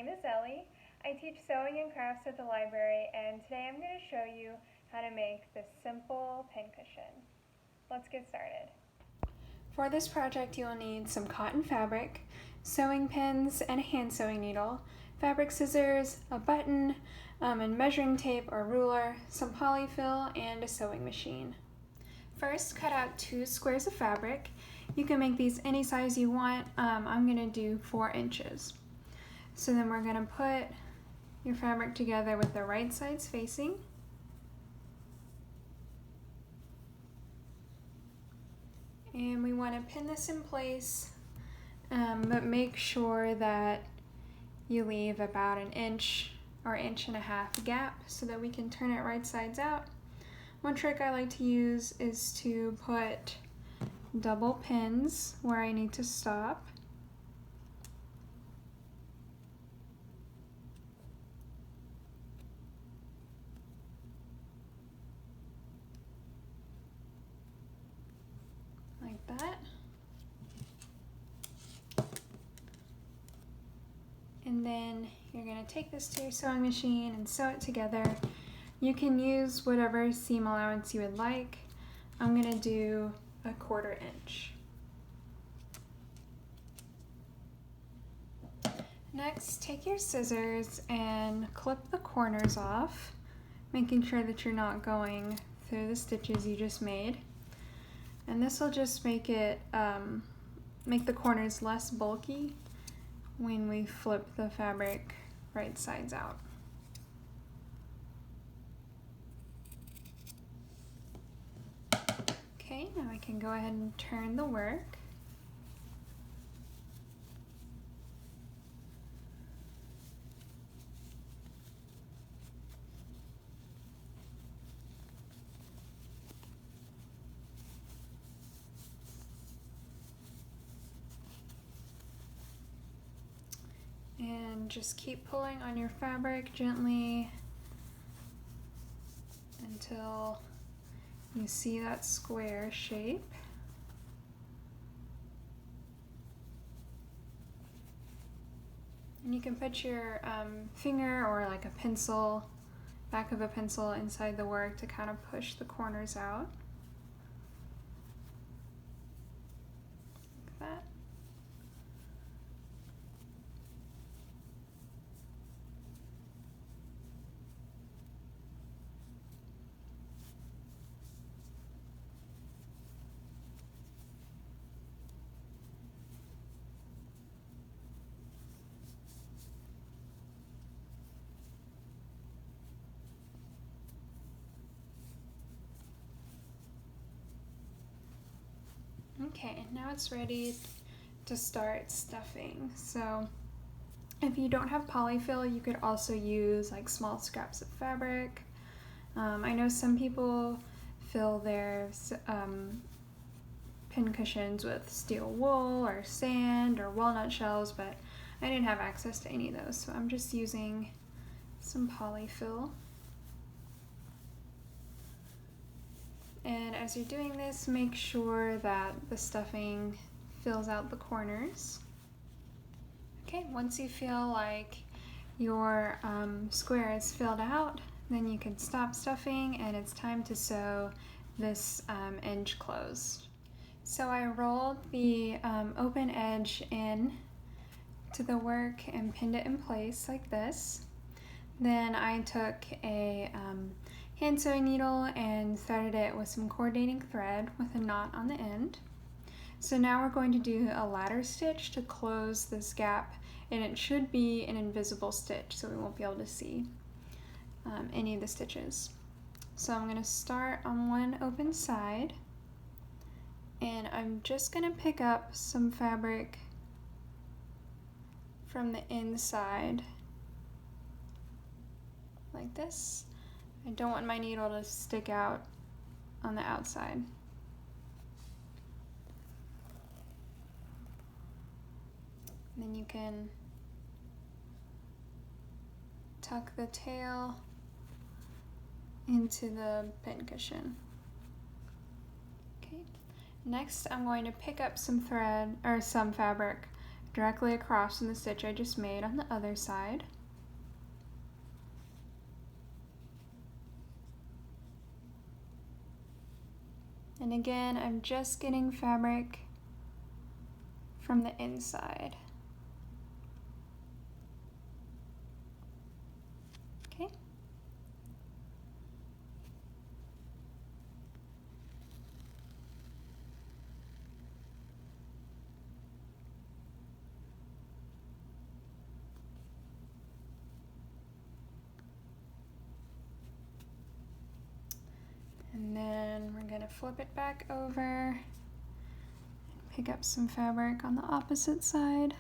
name is Ellie. I teach sewing and crafts at the library, and today I'm going to show you how to make this simple pincushion. Let's get started. For this project, you'll need some cotton fabric, sewing pins, and a hand sewing needle, fabric scissors, a button, and measuring tape or ruler, some polyfill, and a sewing machine. First, cut out 2 squares of fabric. You can make these any size you want. I'm going to do 4 inches. So then we're going to put your fabric together with the right sides facing. And we want to pin this in place, but make sure that you leave about 1 inch or 1.5 inch gap so that we can turn it right sides out. One trick I like to use is to put double pins where I need to stop. Like that. And then you're going to take this to your sewing machine and sew it together. You can use whatever seam allowance you would like. I'm going to do 1/4 inch. Next, take your scissors and clip the corners off, making sure that you're not going through the stitches you just made. And this will just make it make the corners less bulky when we flip the fabric right sides out. Okay, now I can go ahead and turn the work. And just keep pulling on your fabric gently until you see that square shape. And you can put your finger or like a pencil, back of a pencil inside the work to kind of push the corners out. Like that. Okay, now it's ready to start stuffing. So if you don't have polyfill, you could also use like small scraps of fabric. I know some people fill their pin cushions with steel wool or sand or walnut shells, but I didn't have access to any of those, so I'm just using some polyfill. And as you're doing this, make sure that the stuffing fills out the corners. Okay, once you feel like your square is filled out, then you can stop stuffing and it's time to sew this edge closed. So I rolled the open edge in to the work and pinned it in place like this. Then I took a hand sewing needle and threaded it with some coordinating thread with a knot on the end. So now we're going to do a ladder stitch to close this gap, and it should be an invisible stitch so we won't be able to see any of the stitches. So I'm going to start on one open side, and I'm just going to pick up some fabric from the inside like this. I don't want my needle to stick out on the outside. And then you can tuck the tail into the pincushion. Okay. Next, I'm going to pick up some thread or some fabric directly across from the stitch I just made on the other side. And again, I'm just getting fabric from the inside. Okay. And then we're gonna flip it back over and pick up some fabric on the opposite side.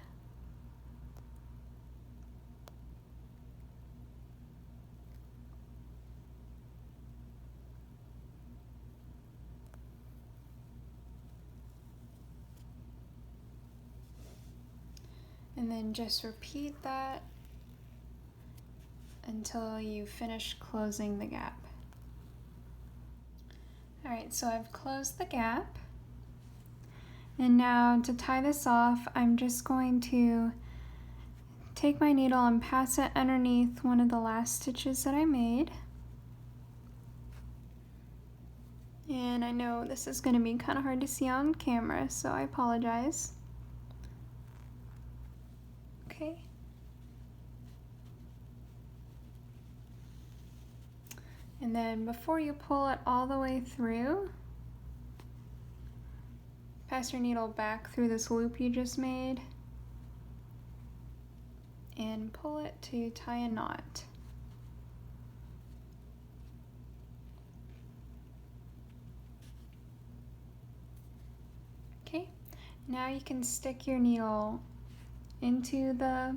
And then just repeat that until you finish closing the gap. All right, so I've closed the gap. And now to tie this off, I'm just going to take my needle and pass it underneath one of the last stitches that I made. And I know this is going to be kind of hard to see on camera, so I apologize. Okay. And then before you pull it all the way through, pass your needle back through this loop you just made and pull it to tie a knot. Okay, now you can stick your needle into the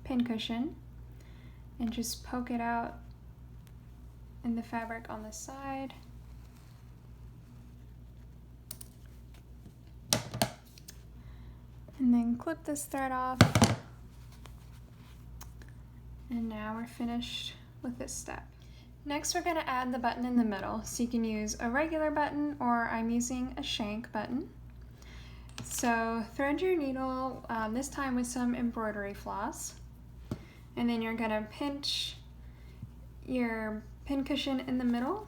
pincushion and just poke it out in the fabric on the side. And then clip this thread off. And now we're finished with this step. Next, we're going to add the button in the middle. So you can use a regular button, or I'm using a shank button. So thread your needle, this time with some embroidery floss. And then you're going to pinch your pincushion in the middle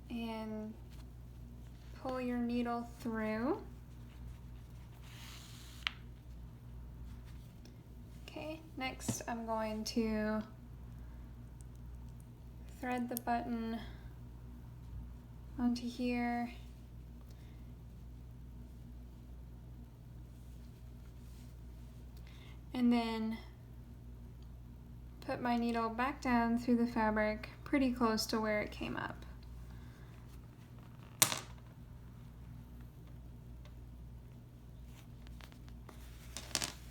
and pull your needle through. Okay, next I'm going to thread the button onto here. And then put my needle back down through the fabric pretty close to where it came up.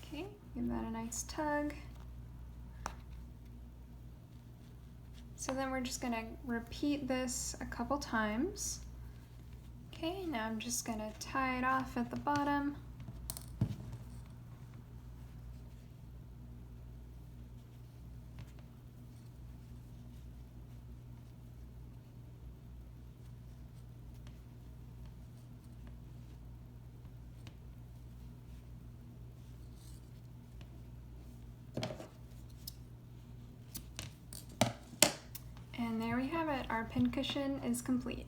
Okay, give that a nice tug. So then we're just gonna repeat this a couple times. Okay, now I'm just gonna tie it off at the bottom. And there we have it, our pincushion is complete.